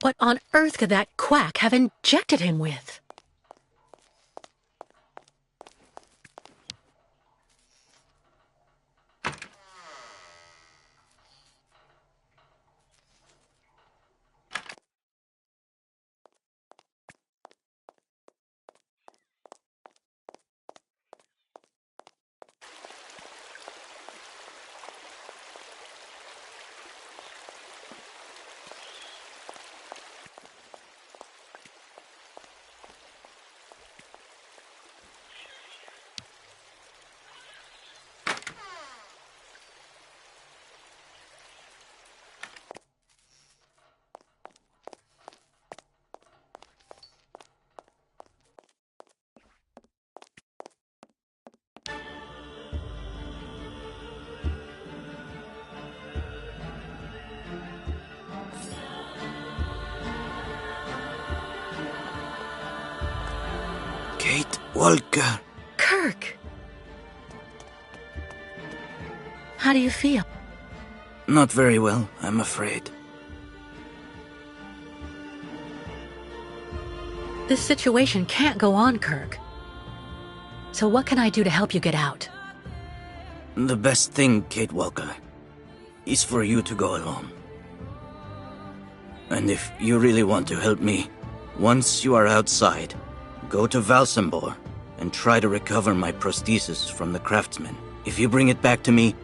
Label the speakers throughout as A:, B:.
A: What on earth could that quack have injected him with?
B: Kate Walker.
A: Kirk! How do you feel?
B: Not very well, I'm afraid.
A: This situation can't go on, Kirk. So what can I do to help you get out?
B: The best thing, Kate Walker, is for you to go alone. And if you really want to help me, once you are outside, go to Valsambor and try to recover my prosthesis from the craftsman. If you bring it back to me,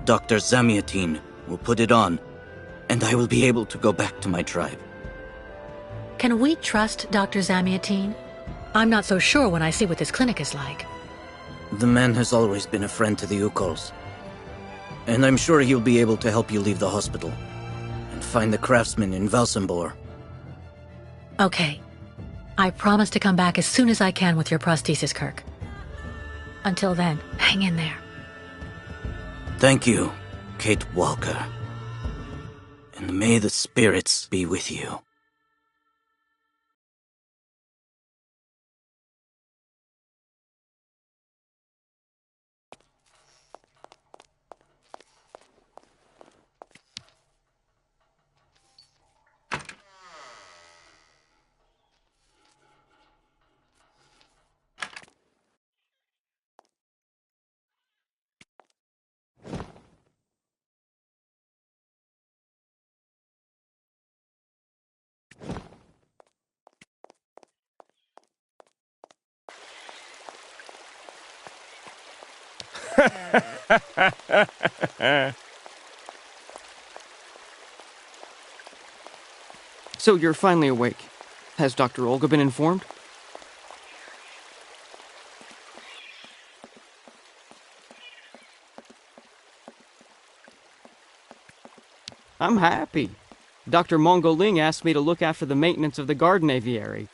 B: Dr. Zamiatine will put it on, and I will be able to go back to my tribe.
A: Can we trust Dr. Zamiatine? I'm not so sure when I see what this clinic is like.
B: The man has always been a friend to the Ukols, and I'm sure he'll be able to help you leave the hospital and find the craftsman in Valsambor.
A: Okay. I promise to come back as soon as I can with your prosthesis, Kirk. Until then, hang in there.
B: Thank you, Kate Walker. And may the spirits be with you.
C: So you're finally awake. Has Dr. Olga been informed? I'm happy. Dr. Mongoling asked me to look after the maintenance of the garden aviary.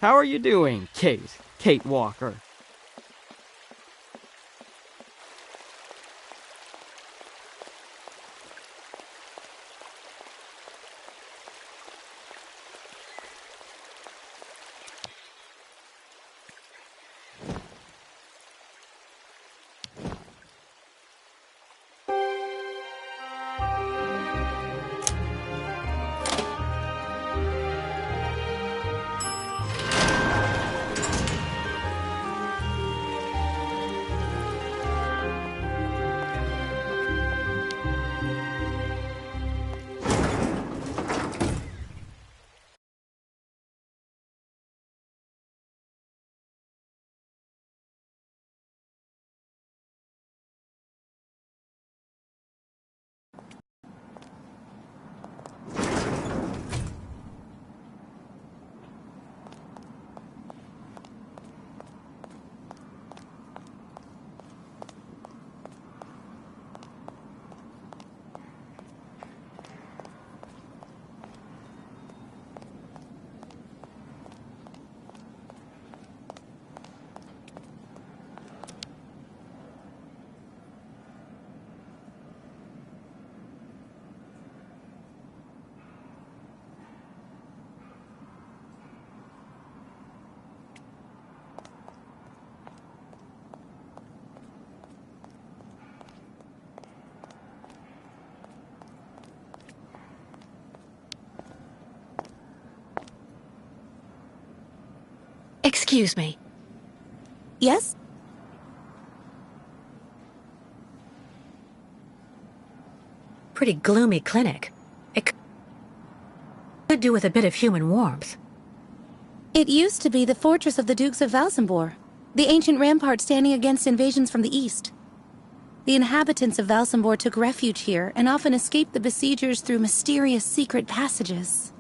C: How are you doing, Kate Walker?
A: Excuse me.
D: Yes?
A: Pretty gloomy clinic. It could do with a bit of human warmth.
D: It used to be the fortress of the Dukes of Valsambor, the ancient rampart standing against invasions from the east. The inhabitants of Valsambor took refuge here and often escaped the besiegers through mysterious secret passages.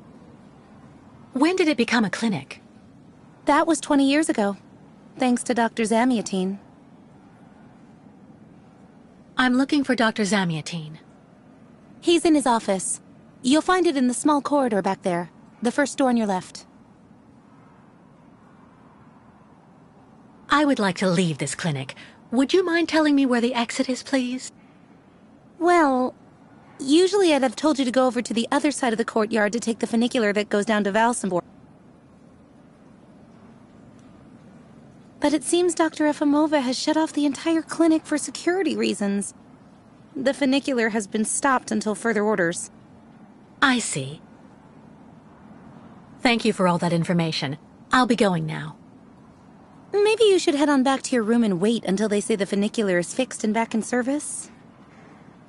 A: When did it become a clinic?
D: That was 20 years ago, thanks to Dr. Zamiatine.
A: I'm looking for Dr. Zamiatine.
D: He's in his office. You'll find it in the small corridor back there, the first door on your left.
A: I would like to leave this clinic. Would you mind telling me where the exit is, please?
D: Well, usually I'd have told you to go over to the other side of the courtyard to take the funicular that goes down to Valsambor. But it seems Dr. Efimova has shut off the entire clinic for security reasons. The funicular has been stopped until further orders.
A: I see. Thank you for all that information. I'll be going now.
D: Maybe you should head on back to your room and wait until they say the funicular is fixed and back in service.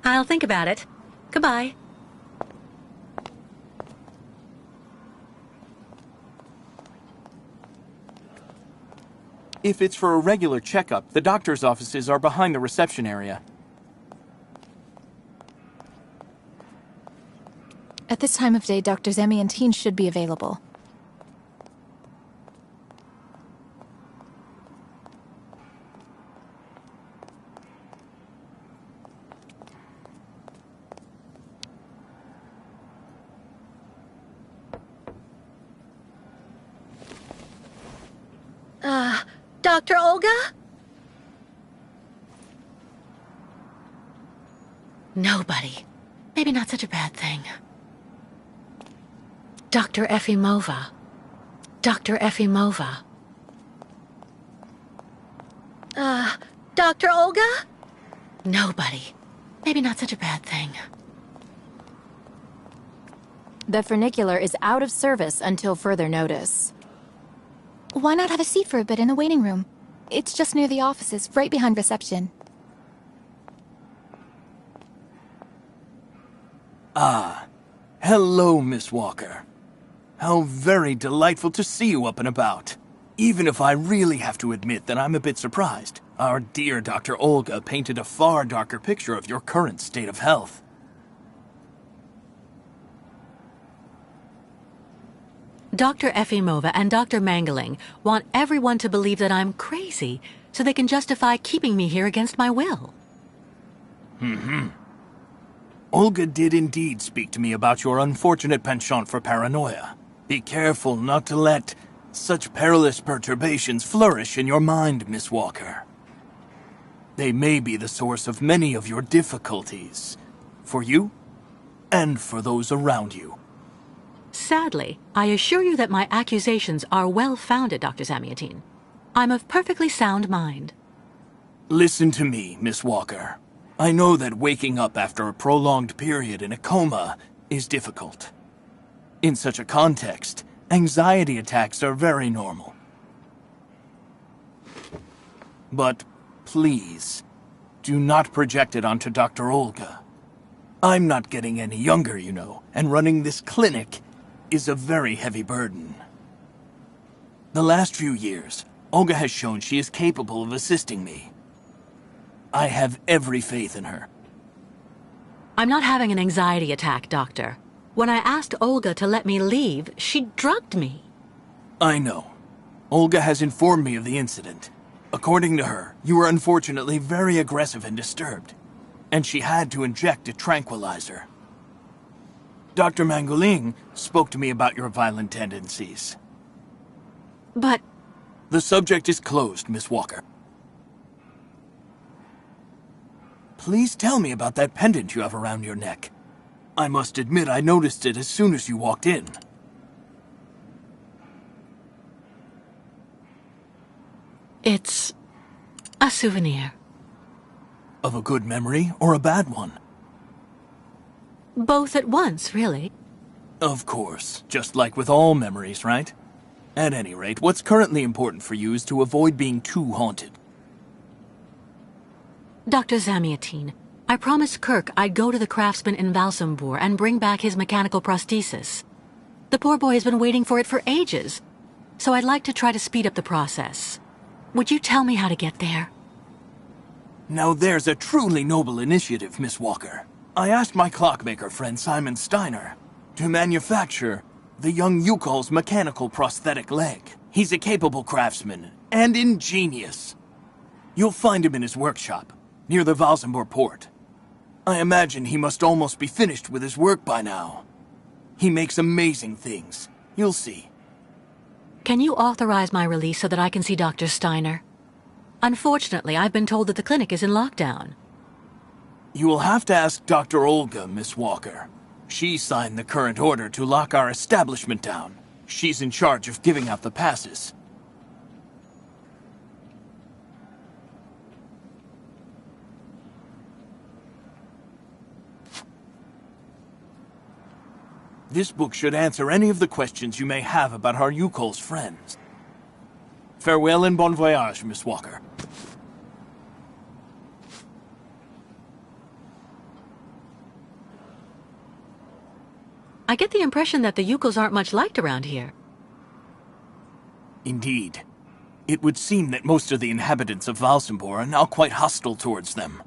A: I'll think about it. Goodbye.
E: If it's for a regular checkup, the doctor's offices are behind the reception area.
F: At this time of day, Dr. Zamiatine should be available.
A: Dr. Olga? Nobody. Maybe not such a bad thing. Dr. Efimova. Dr. Efimova. Dr. Olga? Nobody. Maybe not such a bad thing.
G: The funicular is out of service until further notice.
F: Why not have a seat for a bit in the waiting room? It's just near the offices, right behind reception.
E: Ah, hello, Miss Walker. How very delightful to see you up and about. Even if I really have to admit that I'm a bit surprised. Our dear Dr. Olga painted a far darker picture of your current state of health.
A: Dr. Efimova and Dr. Mangling want everyone to believe that I'm crazy so they can justify keeping me here against my will.
E: Olga did indeed speak to me about your unfortunate penchant for paranoia. Be careful not to let such perilous perturbations flourish in your mind, Miss Walker. They may be the source of many of your difficulties, for you and for those around you.
A: Sadly, I assure you that my accusations are well-founded, Dr. Zamiatine. I'm of perfectly sound mind.
E: Listen to me, Miss Walker. I know that waking up after a prolonged period in a coma is difficult. In such a context, anxiety attacks are very normal. But please, do not project it onto Dr. Olga. I'm not getting any younger, you know, and running this clinic is a very heavy burden. The last few years, Olga has shown she is capable of assisting me. I have every faith in her.
A: I'm not having an anxiety attack, Doctor. When I asked Olga to let me leave, she drugged me.
E: I know. Olga has informed me of the incident. According to her, you were unfortunately very aggressive and disturbed, and she had to inject a tranquilizer. Dr. Mangoling spoke to me about your violent tendencies.
A: But...
E: The subject is closed, Miss Walker. Please tell me about that pendant you have around your neck. I must admit I noticed it as soon as you walked in.
A: it's a souvenir.
E: Of a good memory or a bad one?
A: Both at once, really.
E: Of course, just like with all memories, right? At any rate, what's currently important for you is to avoid being too haunted.
A: Dr. Zamiatine, I promised Kirk I'd go to the craftsman in Valsambor and bring back his mechanical prosthesis. The poor boy has been waiting for it for ages, so I'd like to try to speed up the process. Would you tell me how to get there?
E: Now there's a truly noble initiative, Miss Walker. I asked my clockmaker friend Simon Steiner to manufacture the young Yukol's mechanical prosthetic leg. He's a capable craftsman and ingenious. You'll find him in his workshop, near the Valsambor port. I imagine he must almost be finished with his work by now. He makes amazing things. You'll see.
A: Can you authorize my release so that I can see Dr. Steiner? Unfortunately, I've been told that the clinic is in lockdown.
E: You will have to ask Dr. Olga, Miss Walker. She signed the current order to lock our establishment down. She's in charge of giving out the passes. This book should answer any of the questions you may have about our Yukol's friends. Farewell and bon voyage, Miss Walker.
A: I get the impression that the Yukols aren't much liked around here.
E: Indeed. It would seem that most of the inhabitants of Valsambor are now quite hostile towards them.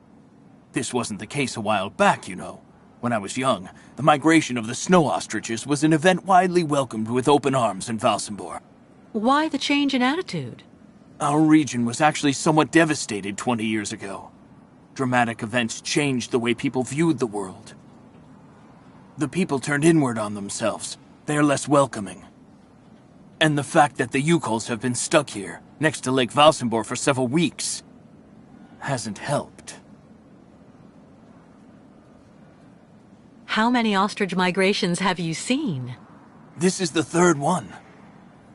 E: This wasn't the case a while back, you know. When I was young, the migration of the snow ostriches was an event widely welcomed with open arms in Valsambor.
A: Why the change in attitude?
E: Our region was actually somewhat devastated 20 years ago. Dramatic events changed the way people viewed the world. The people turned inward on themselves. They are less welcoming. And the fact that the Yukols have been stuck here, next to Lake Valsambor for several weeks, hasn't helped.
A: How many ostrich migrations have you seen?
E: This is the third one.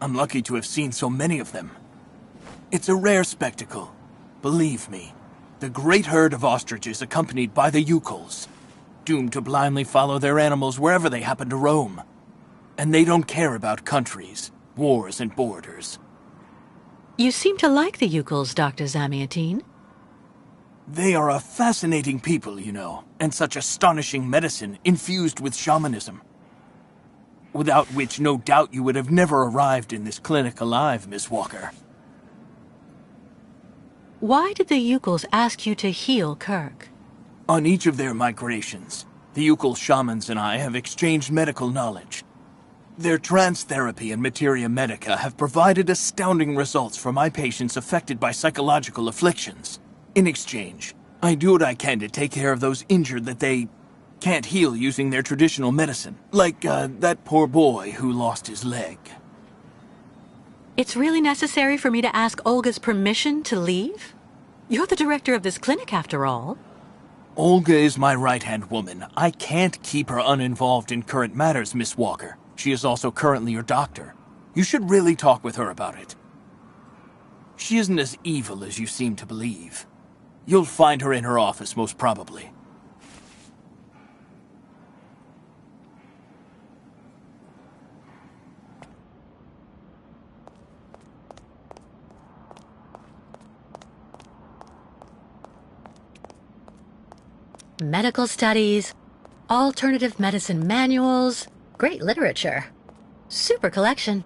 E: I'm lucky to have seen so many of them. It's a rare spectacle. Believe me, the great herd of ostriches accompanied by the Yukols, doomed to blindly follow their animals wherever they happen to roam. And they don't care about countries, wars, and borders.
A: You seem to like the Yukols, Dr. Zamiatine.
E: They are a fascinating people, you know, and such astonishing medicine infused with shamanism. Without which, no doubt, you would have never arrived in this clinic alive, Miss Walker.
A: Why did the Yukols ask you to heal Kirk?
E: On each of their migrations, the Yukol shamans and I have exchanged medical knowledge. Their trance therapy and materia medica have provided astounding results for my patients affected by psychological afflictions. In exchange, I do what I can to take care of those injured that they can't heal using their traditional medicine. Like, that poor boy who lost his leg.
A: It's really necessary for me to ask Olga's permission to leave? You're the director of this clinic, after all.
E: Olga is my right-hand woman. I can't keep her uninvolved in current matters, Miss Walker. She is also currently your doctor. You should really talk with her about it. She isn't as evil as you seem to believe. You'll find her in her office, most probably.
A: Medical studies, alternative medicine manuals, great literature. Super collection.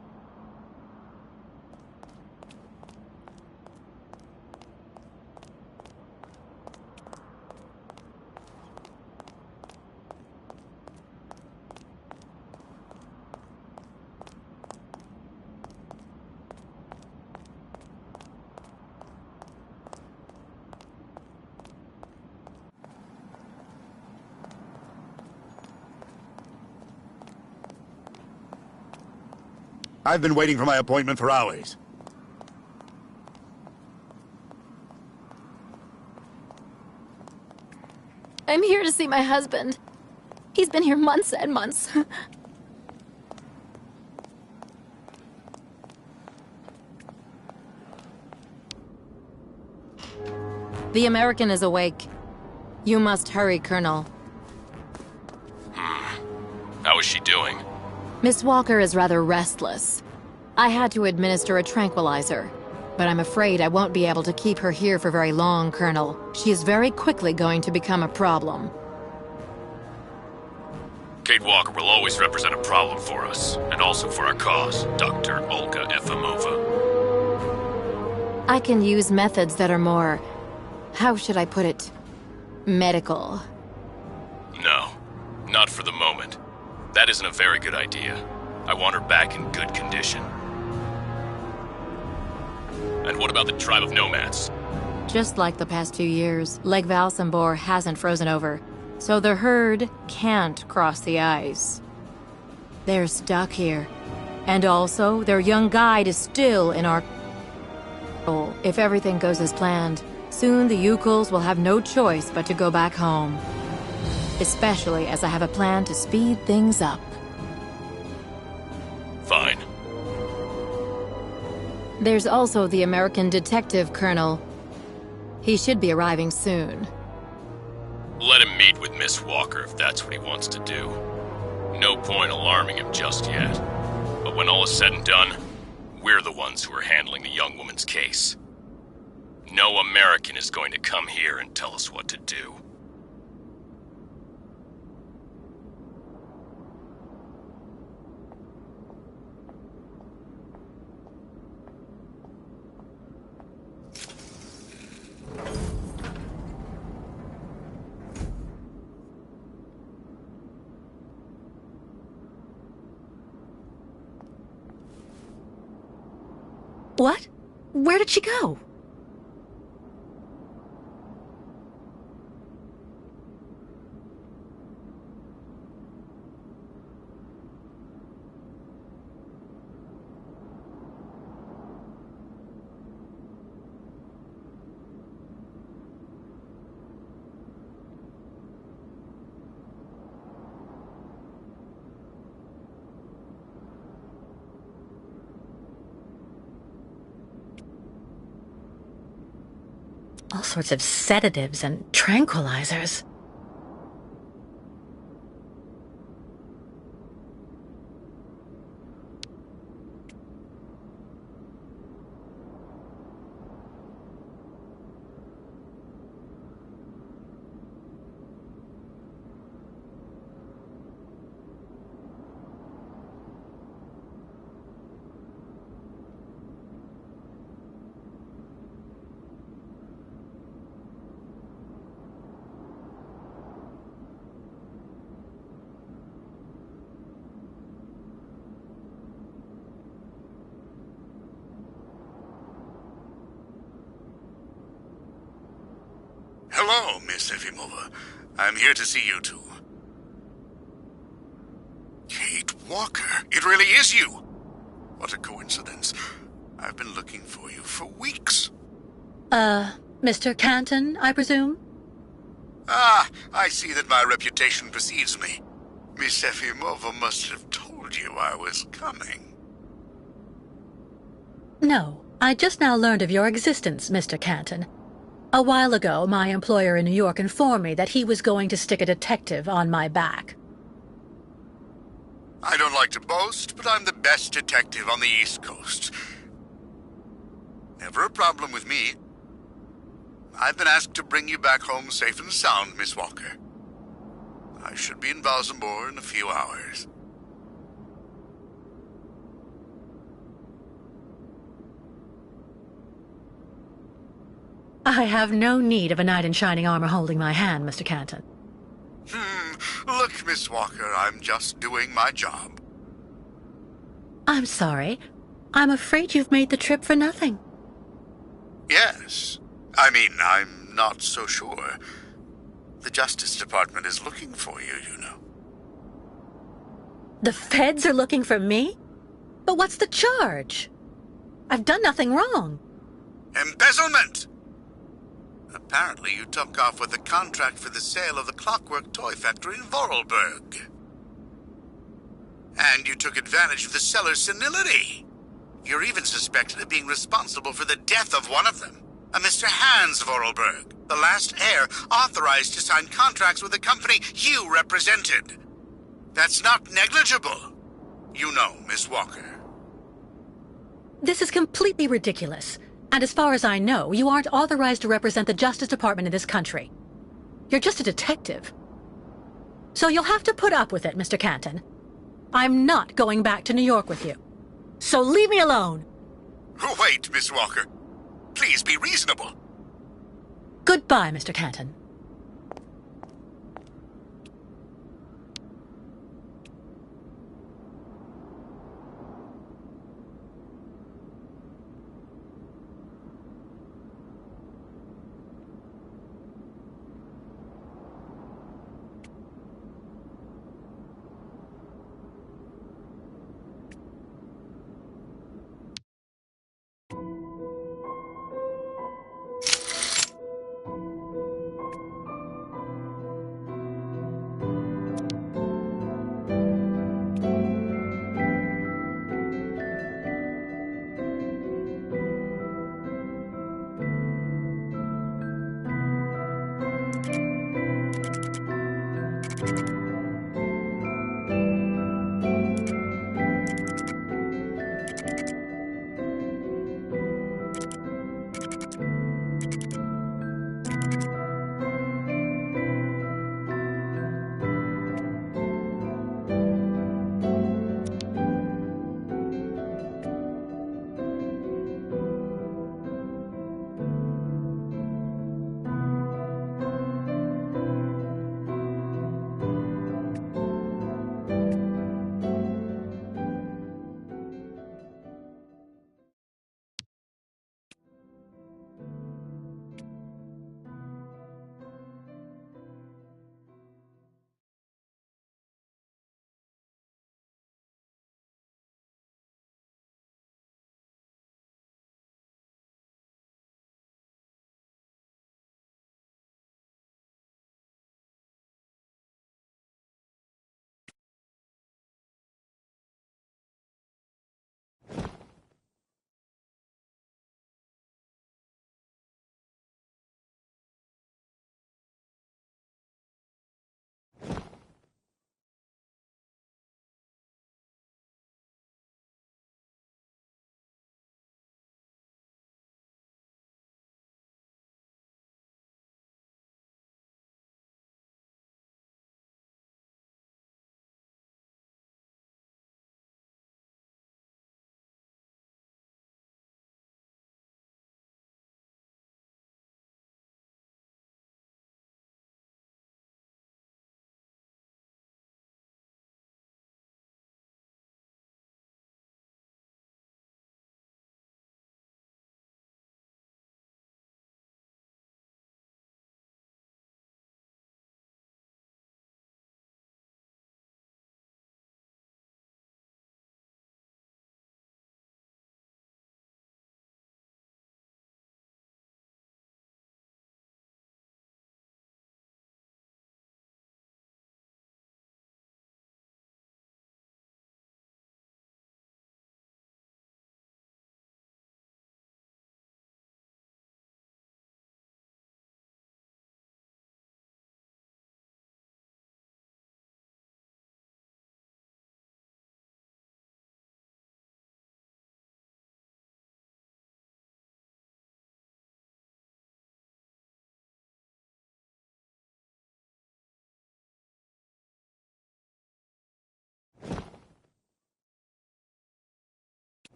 H: I've been waiting for my appointment for hours.
F: I'm here to see my husband. He's been here months and months.
G: The American is awake. You must hurry, Colonel.
I: How is she doing?
G: Miss Walker is rather restless. I had to administer a tranquilizer. But I'm afraid I won't be able to keep her here for very long, Colonel. She is very quickly going to become a problem.
I: Kate Walker will always represent a problem for us, and also for our cause, Dr. Olga Efimova.
G: I can use methods that are more... how should I put it? Medical.
I: No, not for the moment. That isn't a very good idea. I want her back in good condition. And what about the tribe of nomads?
G: Just like the past 2 years, Lake Valsambor hasn't frozen over, so the herd can't cross the ice. They're stuck here. And also, their young guide is still in our... If everything goes as planned, soon the Yukuls will have no choice but to go back home. Especially as I have a plan to speed things up.
I: Fine.
G: There's also the American detective, Colonel. He should be arriving soon.
I: Let him meet with Miss Walker if that's what he wants to do. No point alarming him just yet. But when all is said and done, we're the ones who are handling the young woman's case. No American is going to come here and tell us what to do.
A: What? Where did she go? All sorts of sedatives and tranquilizers.
H: Hello, Miss Efimova. I'm here to see you two. Kate Walker, it really is you! What a coincidence. I've been looking for you for weeks.
A: Mr. Canton, I presume?
H: Ah, I see that my reputation precedes me. Miss Efimova must have told you I was coming.
A: No, I just now learned of your existence, Mr. Canton. A while ago, my employer in New York informed me that he was going to stick a detective on my back.
H: I don't like to boast, but I'm the best detective on the East Coast. Never a problem with me. I've been asked to bring you back home safe and sound, Miss Walker. I should be in Valsambor in a few hours.
A: I have no need of a knight in shining armor holding my hand, Mr. Canton.
H: Look, Miss Walker, I'm just doing my job.
A: I'm sorry. I'm afraid you've made the trip for nothing.
H: Yes. I mean, I'm not so sure. The Justice Department is looking for you, you know.
A: The feds are looking for me? But what's the charge? I've done nothing wrong.
H: Embezzlement! Apparently you took off with a contract for the sale of the Clockwork Toy Factory in Vorarlberg. And you took advantage of the seller's senility. You're even suspected of being responsible for the death of one of them, a Mr. Hans Vorarlberg, the last heir authorized to sign contracts with the company you represented. That's not negligible. You know, Miss Walker.
A: This is completely ridiculous. And as far as I know, you aren't authorized to represent the Justice Department in this country. You're just a detective. So you'll have to put up with it, Mr. Canton. I'm not going back to New York with you. So leave me alone!
H: Wait, Miss Walker. Please be reasonable.
A: Goodbye, Mr. Canton.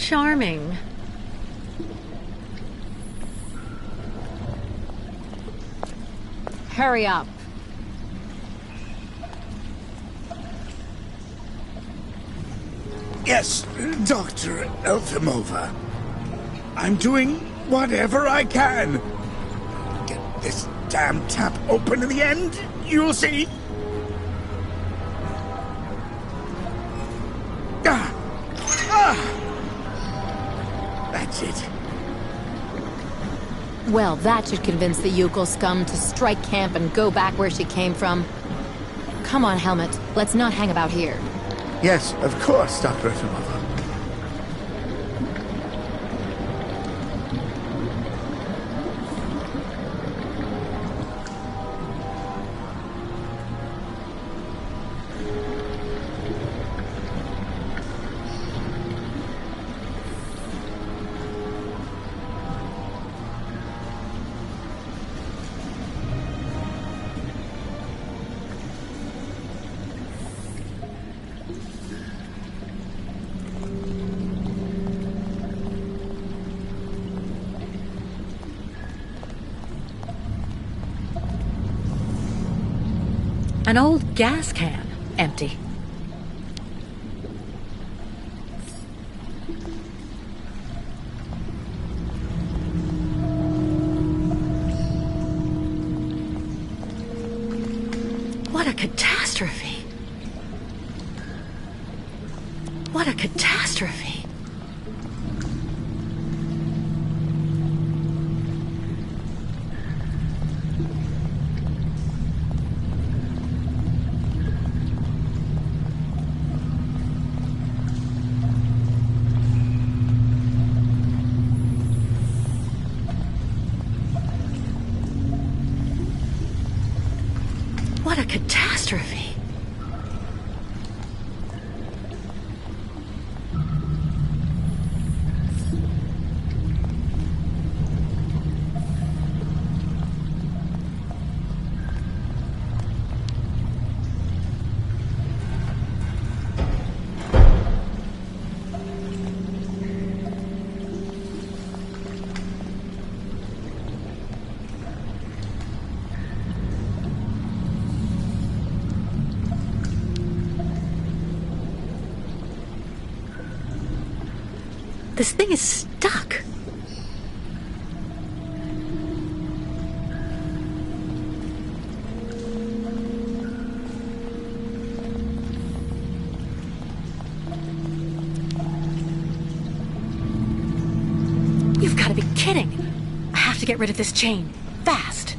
A: charming.
G: Hurry up.
J: Yes, Dr. Elfimova. I'm doing whatever I can. Get this damn tap open in the end, you'll see. That's it.
G: Well, that should convince the Yukon scum to strike camp and go back where she came from. Come on, Helmet. Let's not hang about here.
J: Yes, of course, Dr. Efimova.
A: An old gas can. Empty. What a catastrophe. What a catastrophe. What a catastrophe. This thing is stuck. You've got to be kidding. I have to get rid of this chain. Fast.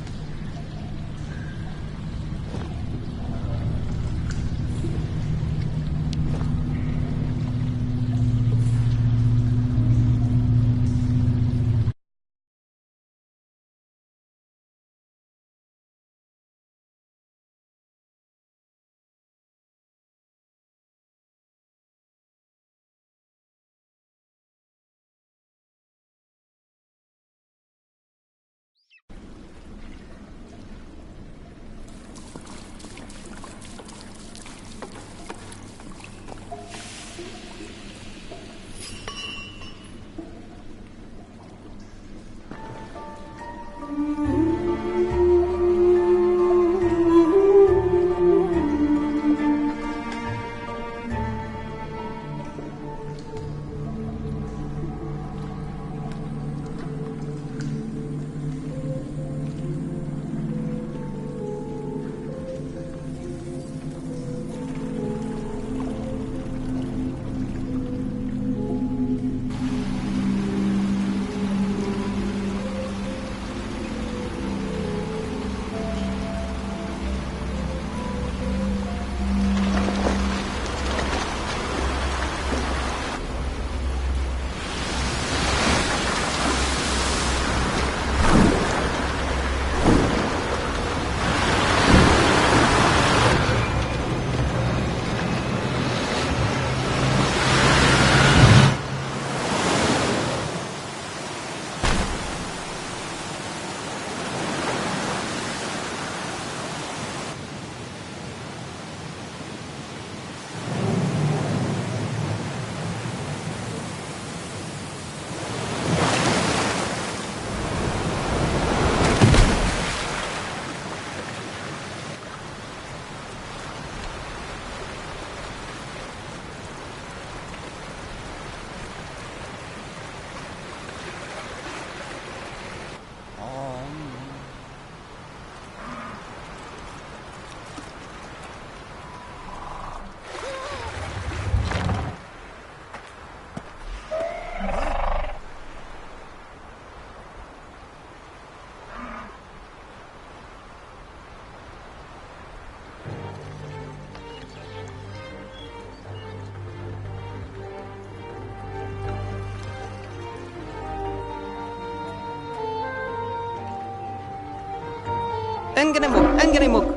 C: Engenemuk.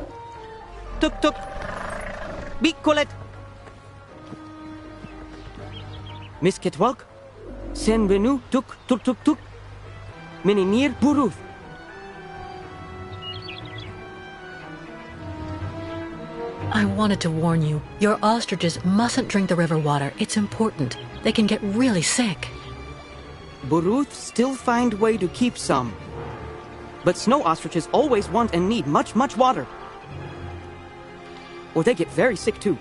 C: Tuk. Bikolet. Miss Ketwalk. Sen venu tuk. Meneer Buruth.
A: I wanted to warn you. Your ostriches mustn't drink the river water. It's important. They can get really sick.
C: Buruth still find way to keep some. But snow ostriches always want and need much water. Or they get very sick too.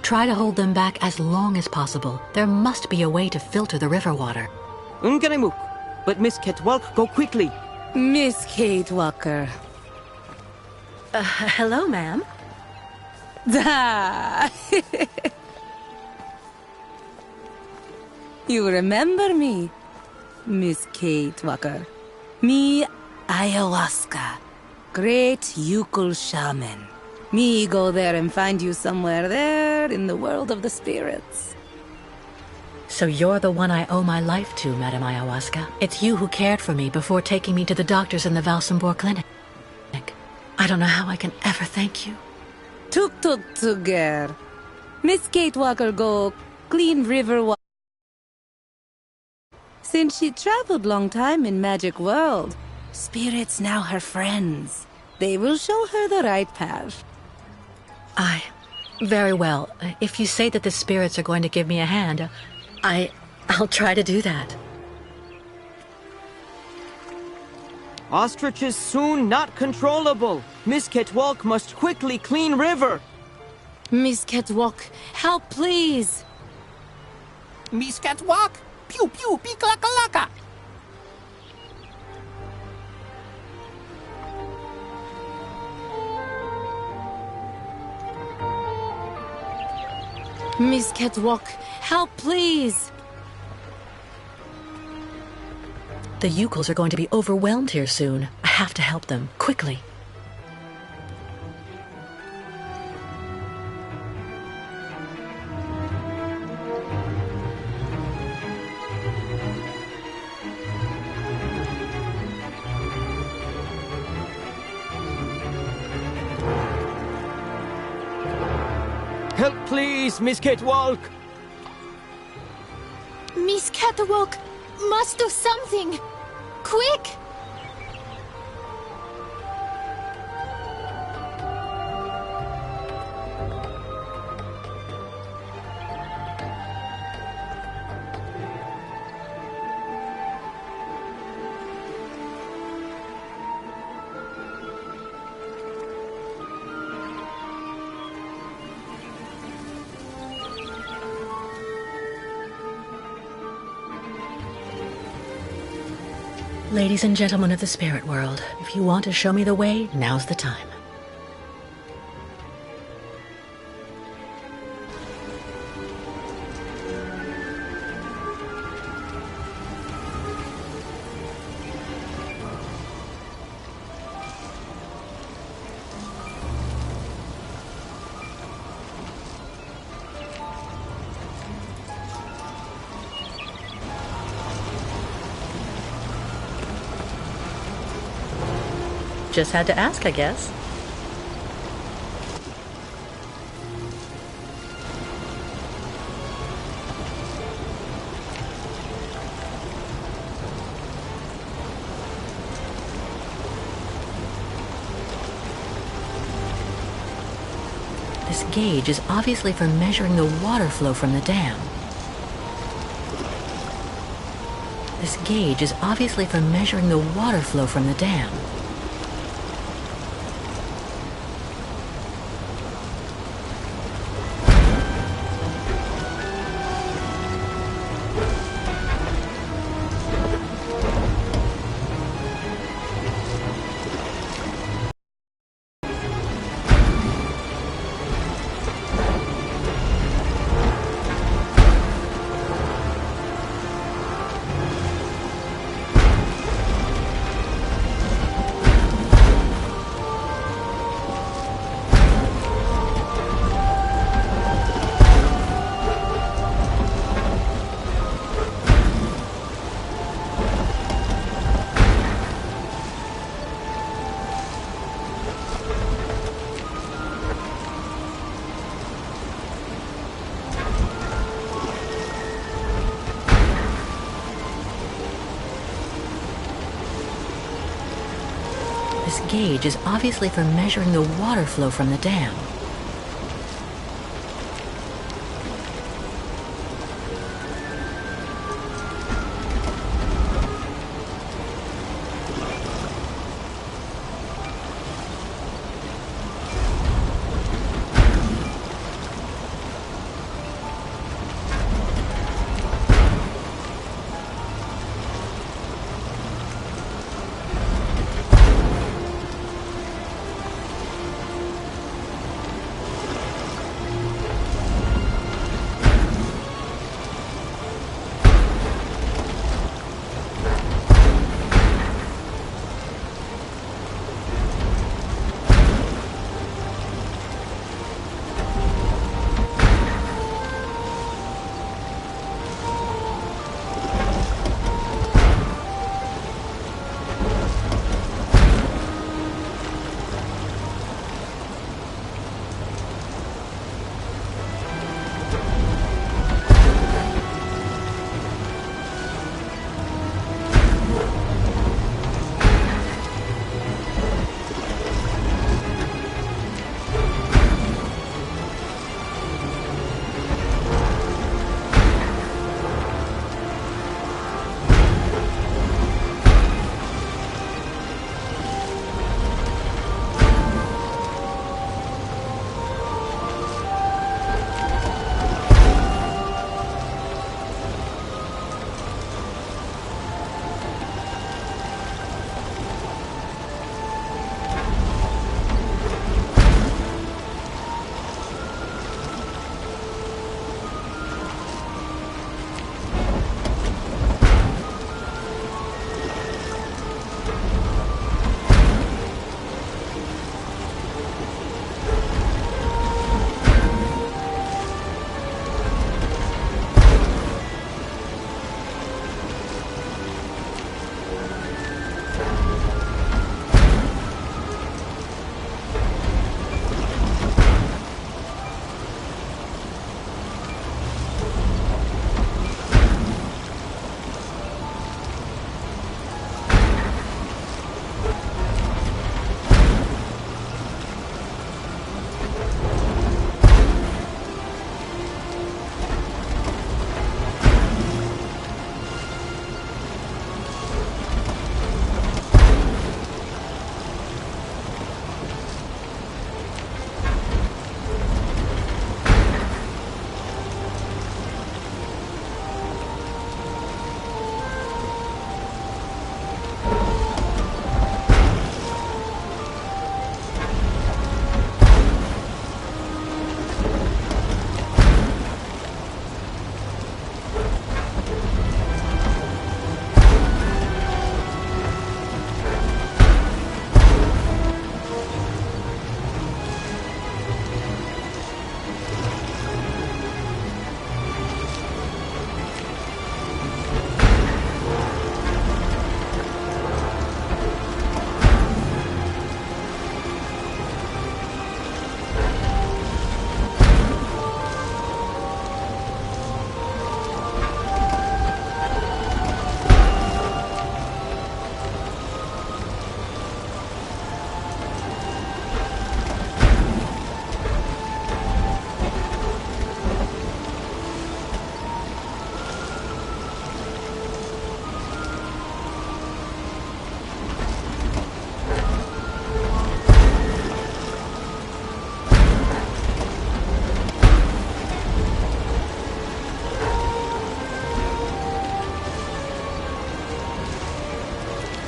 A: Try to hold them back as long as possible. There must be a way to filter the river water.
C: Unganemuk. But Miss Ketwalk, go quickly.
D: Miss Kate Walker.
A: Hello, ma'am.
D: Da! You remember me, Miss Kate Walker. Me, ayahuasca. Great Yukul shaman. Me go there and find you somewhere there in the world of the spirits.
A: So you're the one I owe my life to, Madame Ayahuasca. It's you who cared for me before taking me to the doctors in the Valsambor clinic. I don't know how I can ever thank you.
D: Tuk girl. Miss Kate Walker go clean river water. Since she traveled long time in magic world, spirits now her friends. They will show her the right path.
A: Very well. If you say that the spirits are going to give me a hand, I'll try to do that.
C: Ostriches soon not controllable. Miss Ketwalk must quickly clean river.
D: Miss Ketwalk, help please.
E: Miss Catwalk? Pew pew peekalaka.
D: Miss Ketwalk, help please.
A: The Yukuls are going to be overwhelmed here soon. I have to help them, quickly.
C: Help please, Miss Ketwalk.
F: Miss Catwalk must do something! Quick!
A: Ladies and gentlemen of the spirit world, if you want to show me the way, now's the time. Just had to ask, I guess. This gauge is obviously for measuring the water flow from the dam. This gauge is obviously for measuring the water flow from the dam. This gauge is obviously for measuring the water flow from the dam.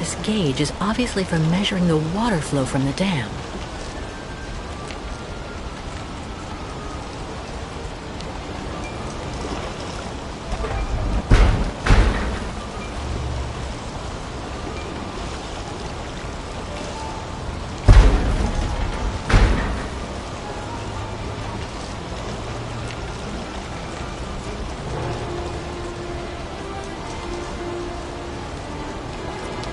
A: This gauge is obviously for measuring the water flow from the dam.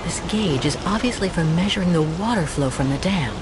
A: This gauge is obviously for measuring the water flow from the dam.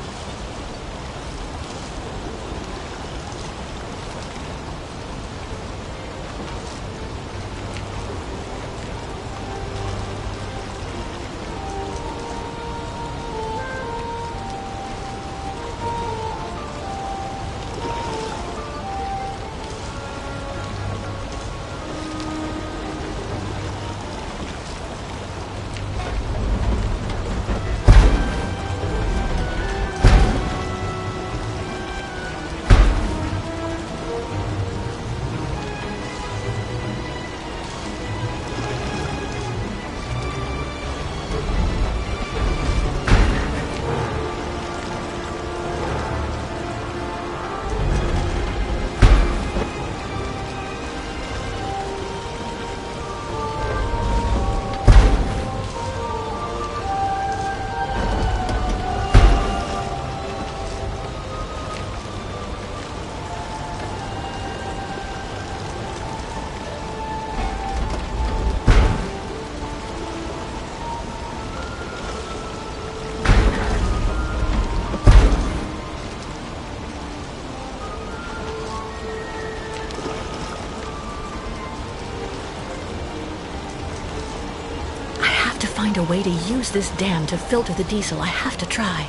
A: a way to use this dam to filter the diesel, I have to try.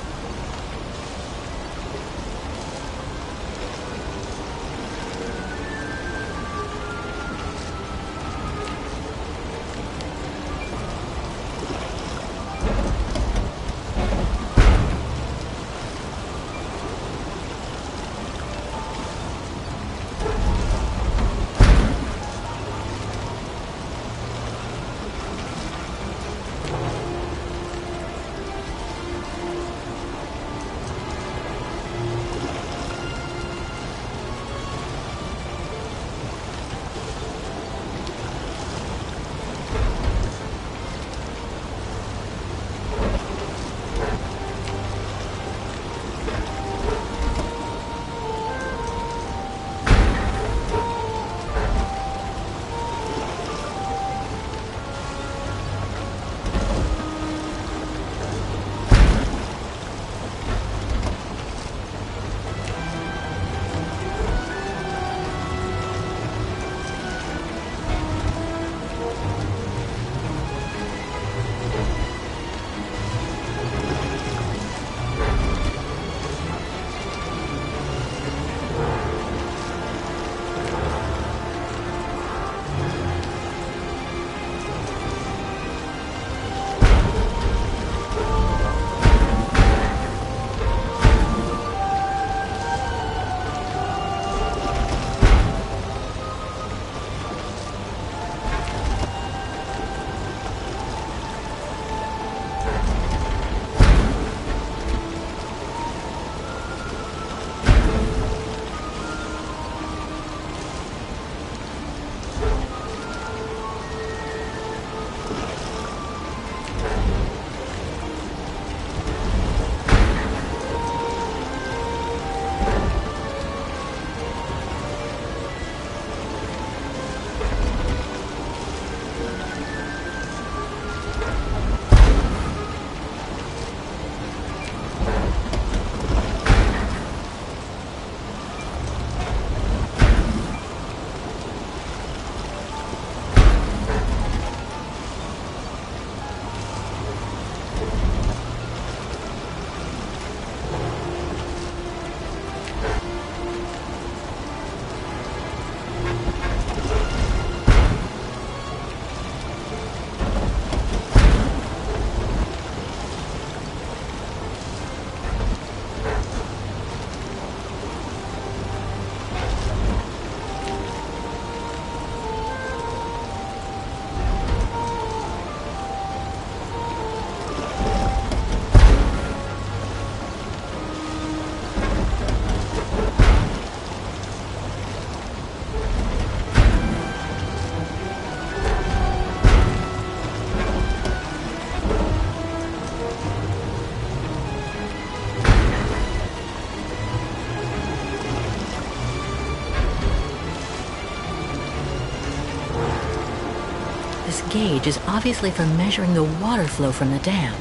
A: This gauge is obviously for measuring the water flow from the dam.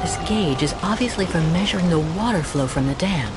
A: This gauge is obviously for measuring the water flow from the dam.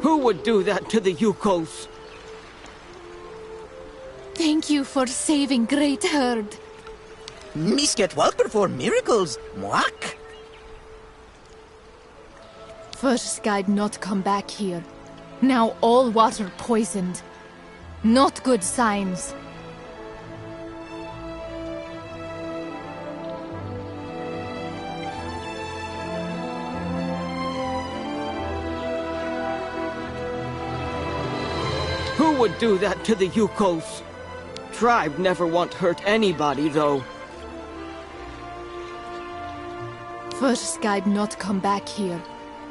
C: Who would do that to the Yukos?
F: Thank you for saving Great Herd.
B: Misket perform miracles, Mwak.
F: First guide not come back here. Now all water poisoned. Not good signs.
C: Who would do that to the Yukos? Tribe never want hurt anybody, though.
F: First guide not come back here.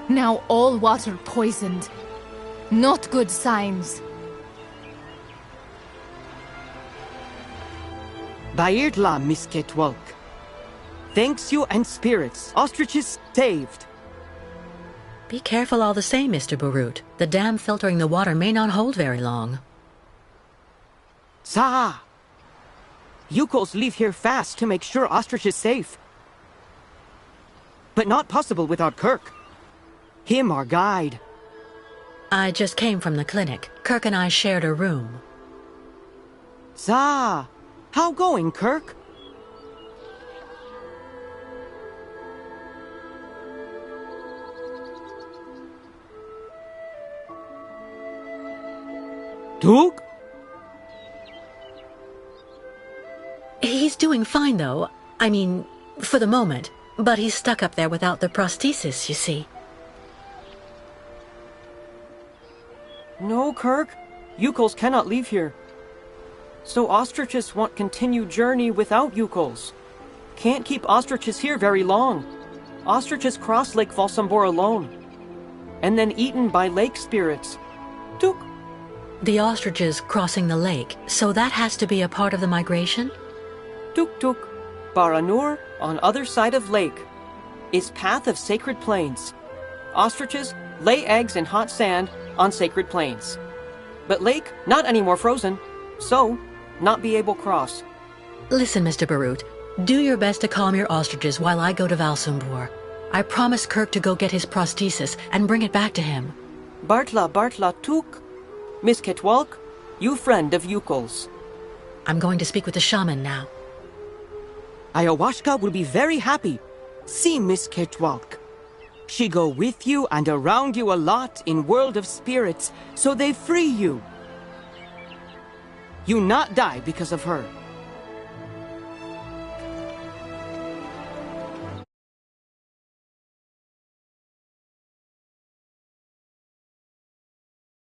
F: Now all water poisoned. Not good signs.
C: Bairtla, Misketwalk. Thanks you and spirits. Ostriches saved.
A: Be careful all the same, Mr. Barut. The dam filtering the water may not hold very long.
C: Sa! Yukos leave here fast to make sure Ostrich is safe. But not possible without Kirk. Him our guide.
A: I just came from the clinic. Kirk and I shared a room.
C: Sa! How going, Kirk? Duke?
A: He's doing fine, though. I mean, for the moment. But he's stuck up there without the prosthesis, you see.
C: No, Kirk. Yukos cannot leave here. So ostriches want continued journey without Yukos. Can't keep ostriches here very long. Ostriches cross Lake Valsambor alone. And then eaten by lake spirits. Duke.
A: The ostriches crossing the lake, so that has to be a part of the migration?
C: Tuk-tuk, Baranur, on other side of lake, is path of sacred plains. Ostriches lay eggs in hot sand on sacred plains. But lake, not anymore frozen, so not be able cross.
A: Listen, Mr. Barut, do your best to calm your ostriches while I go to Valsambor. I promised Kirk to go get his prosthesis and bring it back to him.
C: Bartla, Tuk. Miss Ketwalk, you friend of Yukos.
A: I'm going to speak with the shaman now.
C: Ayahuasca will be very happy. See Miss Ketwalk. She go with you and around you a lot in world of spirits, so they free you. You not die because of her.